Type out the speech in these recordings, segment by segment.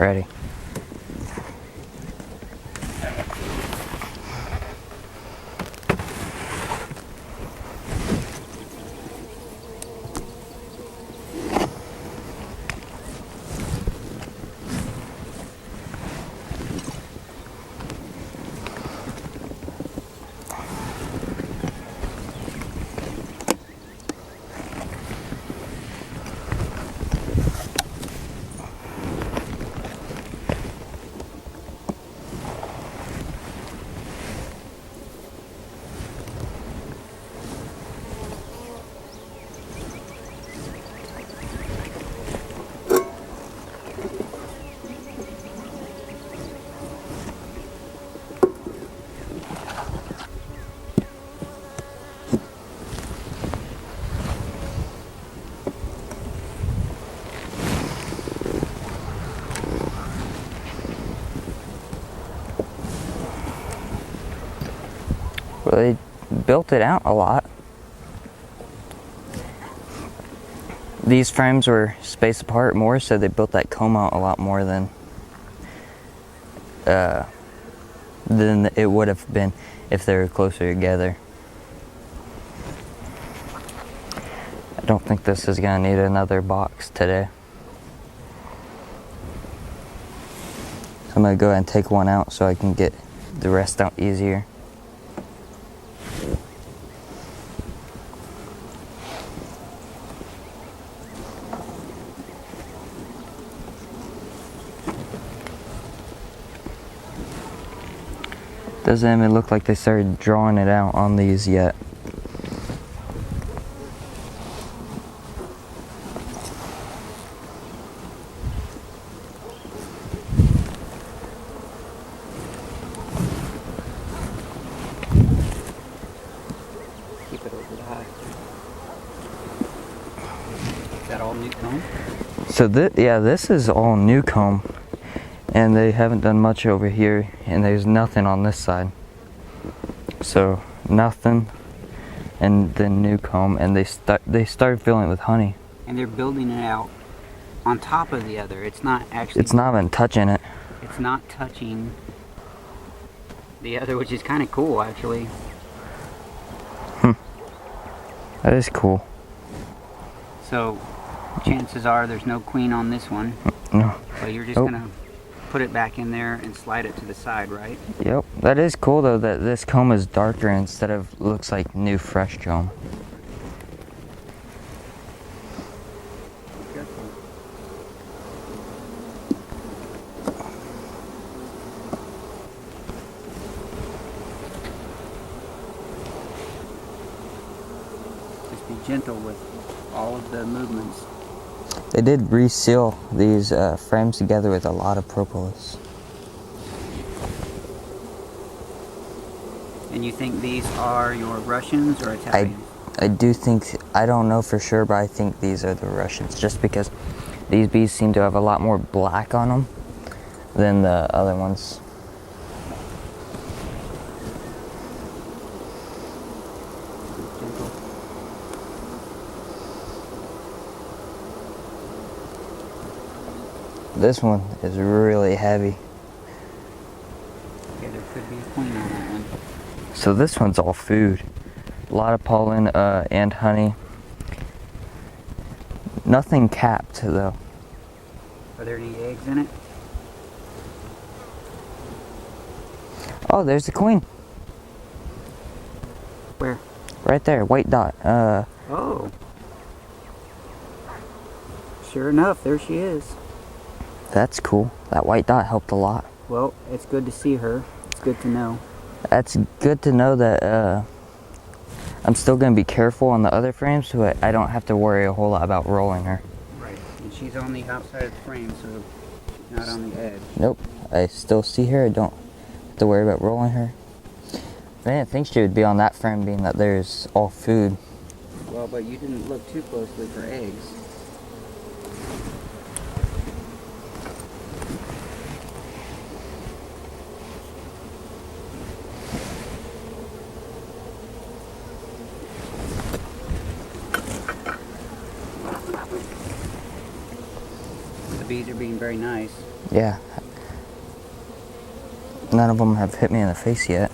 Ready. Well, they built it out a lot. These frames were spaced apart more, so they built that comb out a lot more than it would have been if they were closer together. I don't think this is gonna need another box today. I'm gonna go ahead and take one out so I can get the rest out easier. Doesn't even look like they started drawing it out on these yet. Keep it over the hive. Is that all new comb? So this is all new comb. And they haven't done much over here, and there's nothing on this side. So nothing, and then new comb, and they started filling it with honey. And they're building it out on top of the other. It's not actually. It's not even touching it. It's not touching the other, which is kind of cool, actually. That is cool. So chances are there's no queen on this one. No. So you're just gonna put it back in there and slide it to the side, right? Yep. That is cool though, that this comb is darker instead of looks like new fresh comb. Careful. Just be gentle with all of the movements. They did reseal these frames together with a lot of propolis. And you think these are your Russians or Italians? I do think, I don't know for sure, but I think these are the Russians, just because these bees seem to have a lot more black on them than the other ones. Gentle. This one is really heavy. Okay, there could be a queen on that one. So this one's all food. A lot of pollen and honey. Nothing capped though. Are there any eggs in it? Oh, there's the queen. Where? Right there, white dot. Oh. Sure enough, there she is. That's cool. That white dot helped a lot. Well, it's good to see her. It's good to know. That's good to know that I'm still going to be careful on the other frames so I don't have to worry a whole lot about rolling her. Right. And she's on the outside of the frame, so she's not on the edge. Nope. I still see her. I don't have to worry about rolling her. I didn't think she would be on that frame, being that there's all food. Well, but you didn't look too closely for eggs. The bees are being very nice. Yeah. None of them have hit me in the face yet.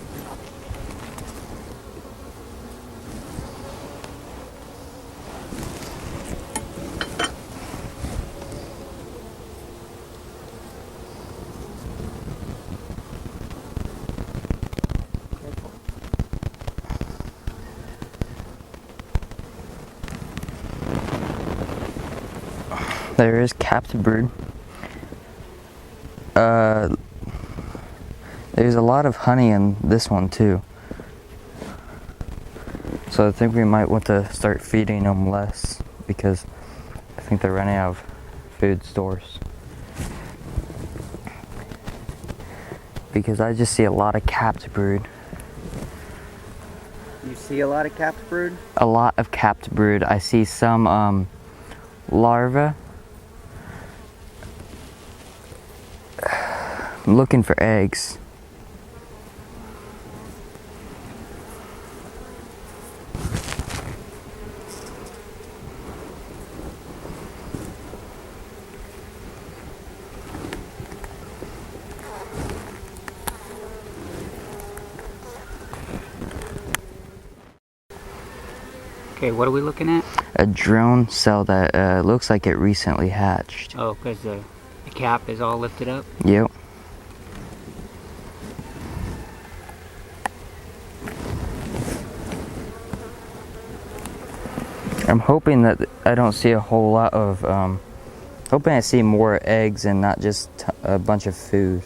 There is captive brood. There's a lot of honey in this one too. So I think we might want to start feeding them less because I think they're running out of food stores. Because I just see a lot of captive brood. You see a lot of captive brood? A lot of captive brood. I see some larvae. I'm looking for eggs. Okay, what are we looking at? A drone cell that looks like it recently hatched. Oh, because the cap is all lifted up? Yep. I'm hoping that I don't see a whole lot of, hoping I see more eggs and not just a bunch of food.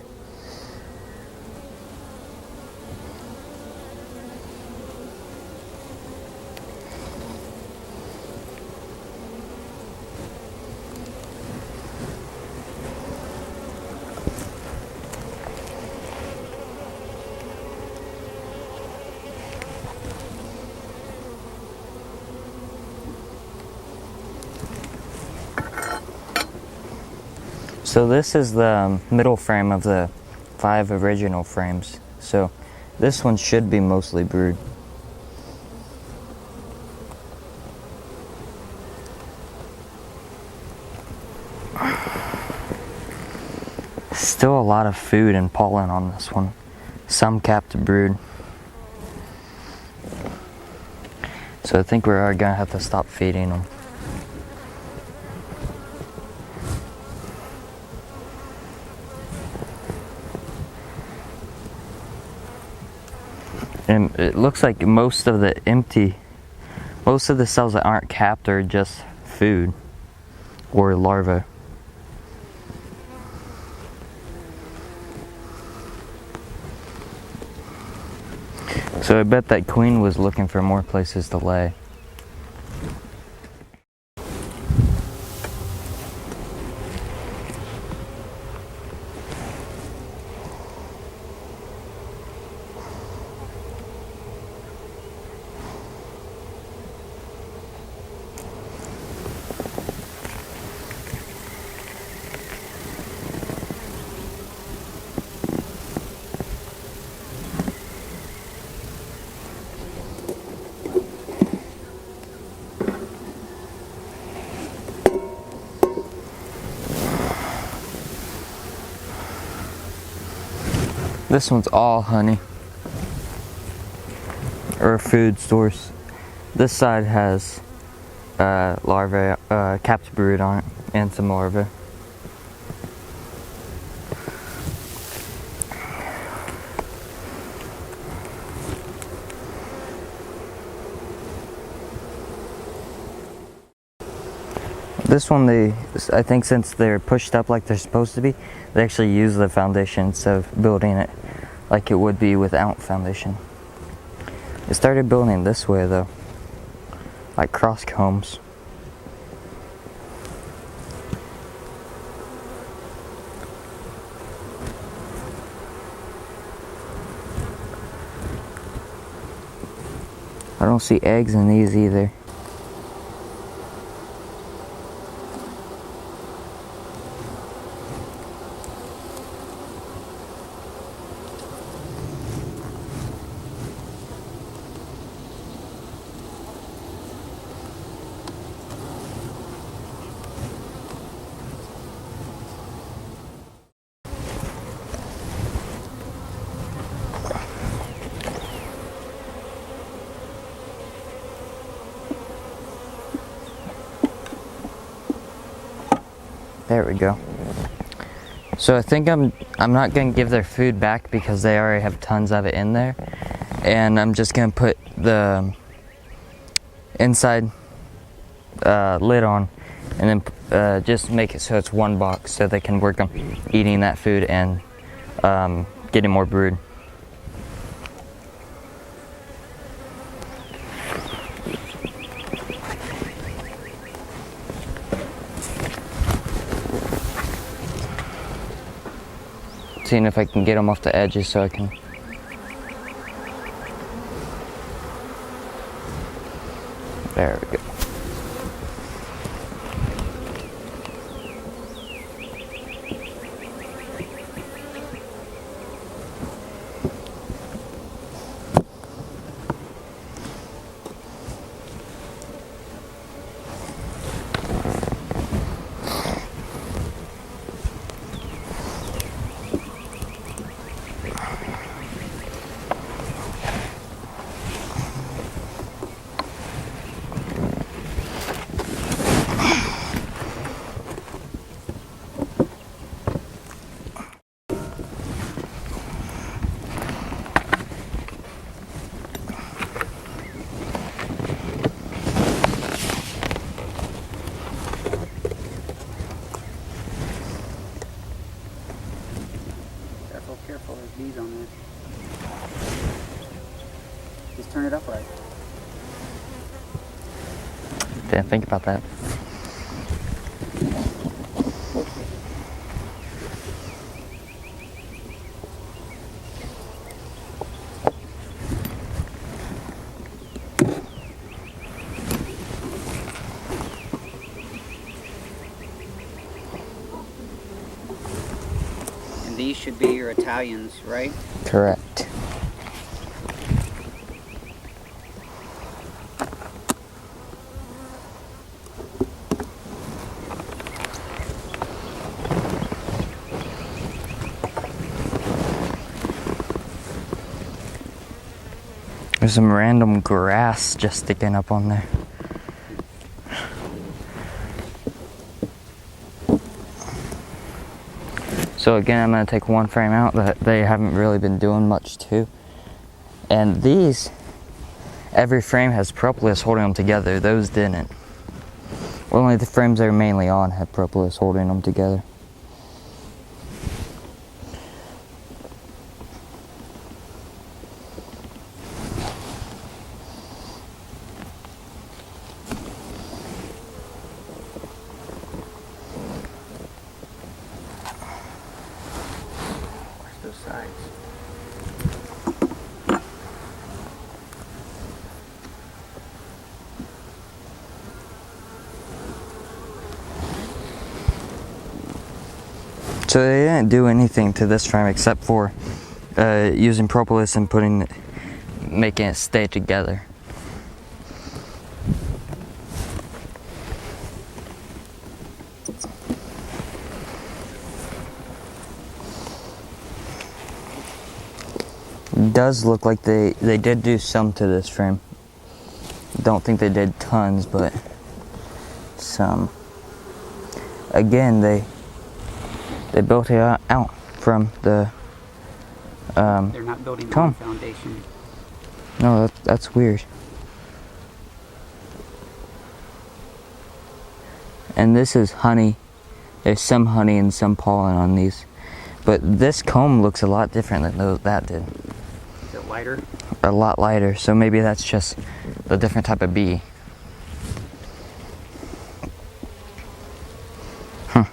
So this is the middle frame of the 5 original frames. So this one should be mostly brood. Still a lot of food and pollen on this one. Some captive brood. So I think we are gonna have to stop feeding them. And it looks like most of the cells that aren't capped are just food or larvae. So I bet that queen was looking for more places to lay. This one's all honey or food source. This side has larvae, captive brood on it, and some larvae. This one, I think since they're pushed up like they're supposed to be, they actually use the foundation instead of building it like it would be without foundation. It started building this way though, like cross combs. I don't see eggs in these either. There we go. So I think I'm not gonna give their food back because they already have tons of it in there, and I'm just gonna put the inside lid on, and then just make it so it's one box so they can work on eating that food and getting more brood. Seeing if I can get them off the edges so I can. There we go. Careful, there's bees on this. Just turn it upright. Didn't think about that. These should be your Italians, right? Correct. There's some random grass just sticking up on there. So again, I'm going to take one frame out that they haven't really been doing much to. And these, every frame has propolis holding them together. Those didn't. Only the frames they were mainly on had propolis holding them together. Sides. So they didn't do anything to this frame except for using propolis and making it stay together. It does look like they did do some to this frame. Don't think they did tons, but some. Again, they built it out from the They're not building comb. on foundation. No, that's weird. And this is honey. There's some honey and some pollen on these. But this comb looks a lot different than that did. Is it lighter? A lot lighter, so maybe that's just a different type of bee. Huh.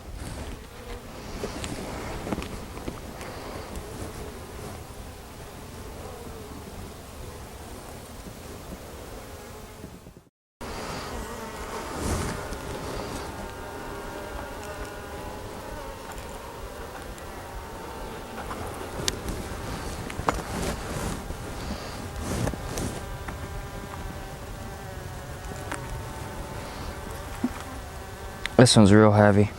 This one's real heavy.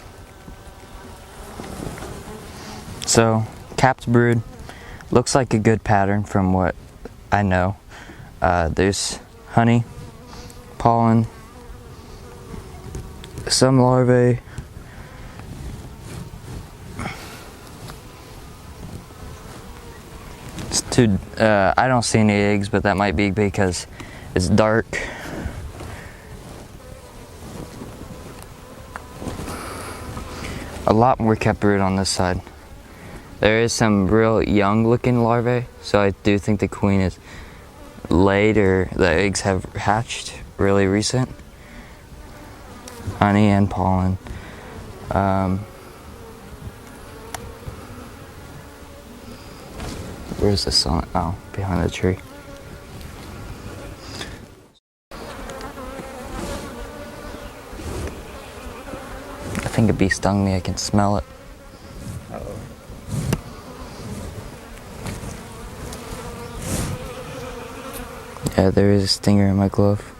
So, capped brood looks like a good pattern from what I know. There's honey, pollen, some larvae, too, I don't see any eggs, but that might be because it's dark. A lot more kept brood on this side. There is some real young looking larvae, so I do think the queen is laid or the eggs have hatched really recent. Honey and pollen. Where's the sun? Oh, behind the tree. I think a bee stung me, I can smell it. Uh-oh. Yeah, there is a stinger in my glove.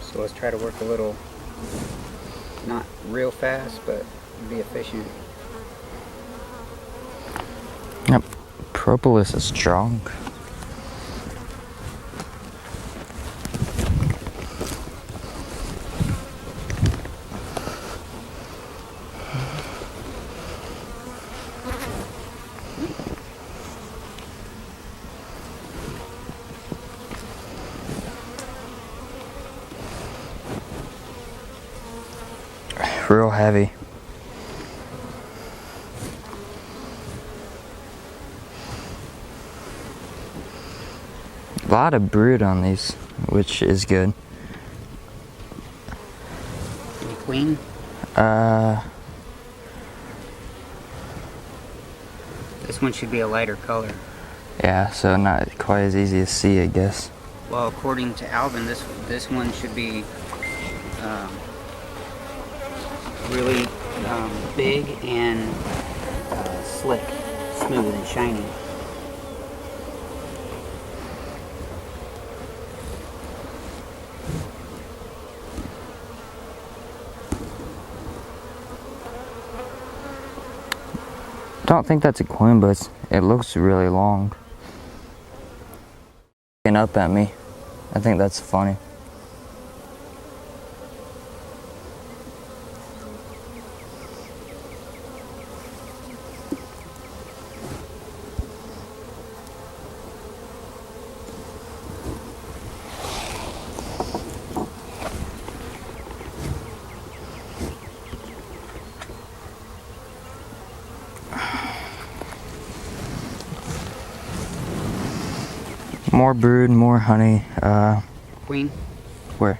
So let's try to work a little, not real fast, but be efficient. Yep, propolis is strong. Real heavy. A lot of brood on these, which is good. Any queen? This one should be a lighter color. Yeah, so not quite as easy to see, I guess. Well, according to Alvin, this one should be really big and slick, smooth and shiny. Don't think that's a queen, but it looks really long. Looking up at me. I think that's funny. More brood, more honey. Queen? Where?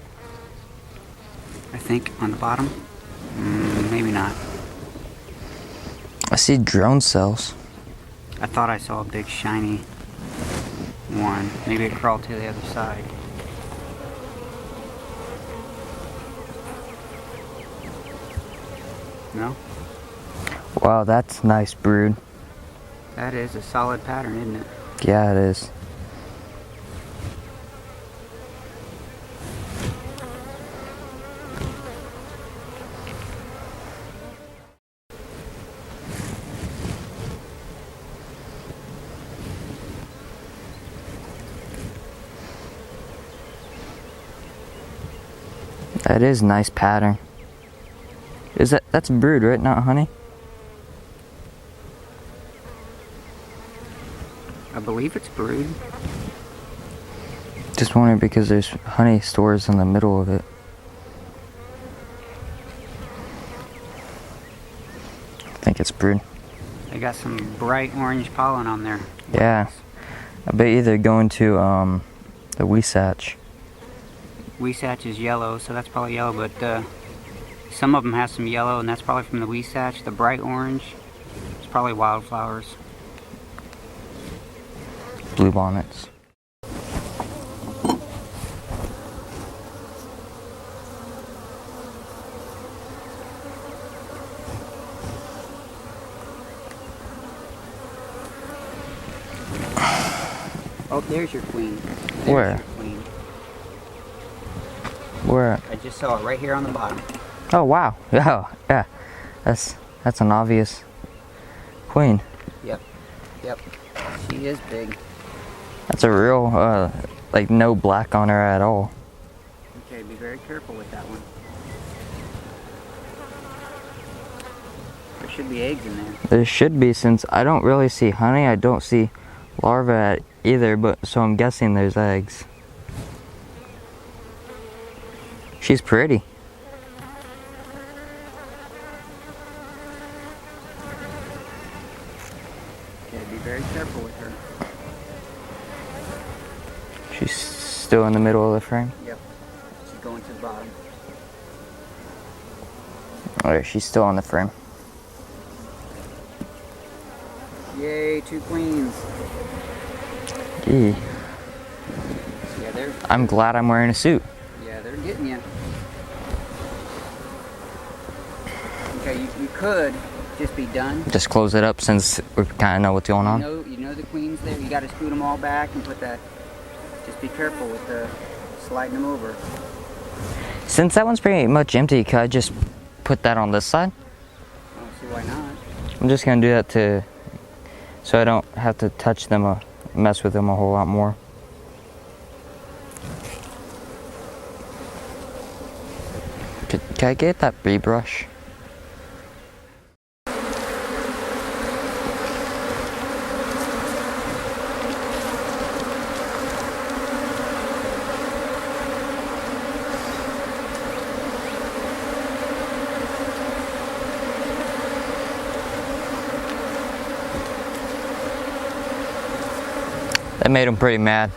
I think on the bottom. Maybe not. I see drone cells. I thought I saw a big shiny one. Maybe it crawled to the other side. No? Wow, that's nice brood. That is a solid pattern, isn't it? Yeah, it is. That is a nice pattern. That's brood, right? Not honey? I believe it's brood. Just wondering because there's honey stores in the middle of it. I think it's brood. They got some bright orange pollen on there. Yeah. I bet you they're going to the Weesatch. Weesatch is yellow, so that's probably yellow, but some of them have some yellow, and that's probably from the Weesatch. The bright orange, it's probably wildflowers. Blue bonnets. Oh, there's your queen. There's Where? Your queen. Where? I just saw it right here on the bottom. Oh wow! Oh yeah, that's an obvious queen. Yep. She is big. That's a real like no black on her at all. Okay, be very careful with that one. There should be eggs in there. There should be, since I don't really see honey. I don't see larvae at either, but so I'm guessing there's eggs. She's pretty. Okay, be very careful with her. She's still in the middle of the frame. Yep. She's going to the bottom. Alright, she's still on the frame. Yay, 2 queens. Gee. Yeah, they're. I'm glad I'm wearing a suit. Yeah, they're getting you. Okay, you could just be done. Just close it up since we kind of know what's going on. You know the queens there. You got to scoot them all back and put that. Just be careful with sliding them over. Since that one's pretty much empty, could I just put that on this side? I don't see why not. I'm just gonna do that so I don't have to touch them or mess with them a whole lot more. Can I get that bee brush? That made him pretty mad.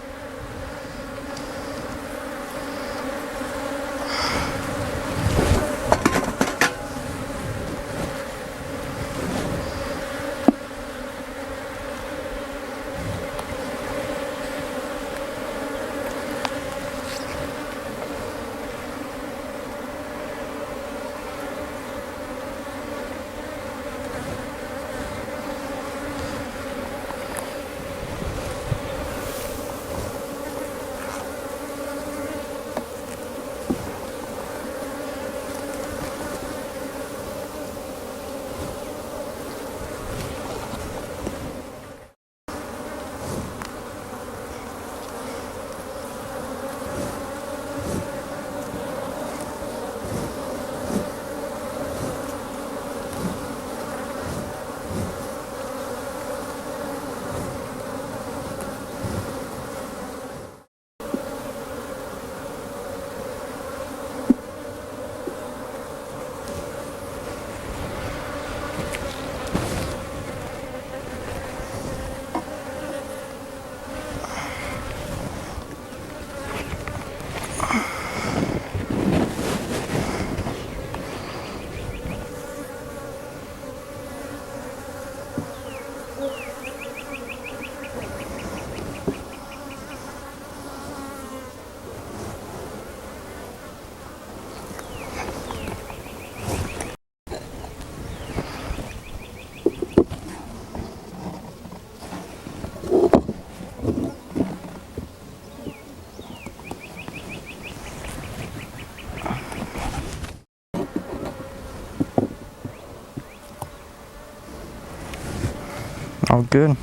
All good.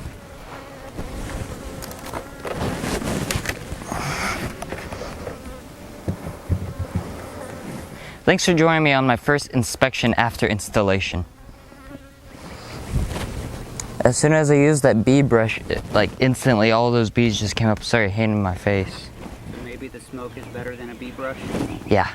Thanks for joining me on my first inspection after installation. As soon as I used that bee brush, like instantly all those bees just came up, started hitting my face. So maybe the smoke is better than a bee brush? Yeah.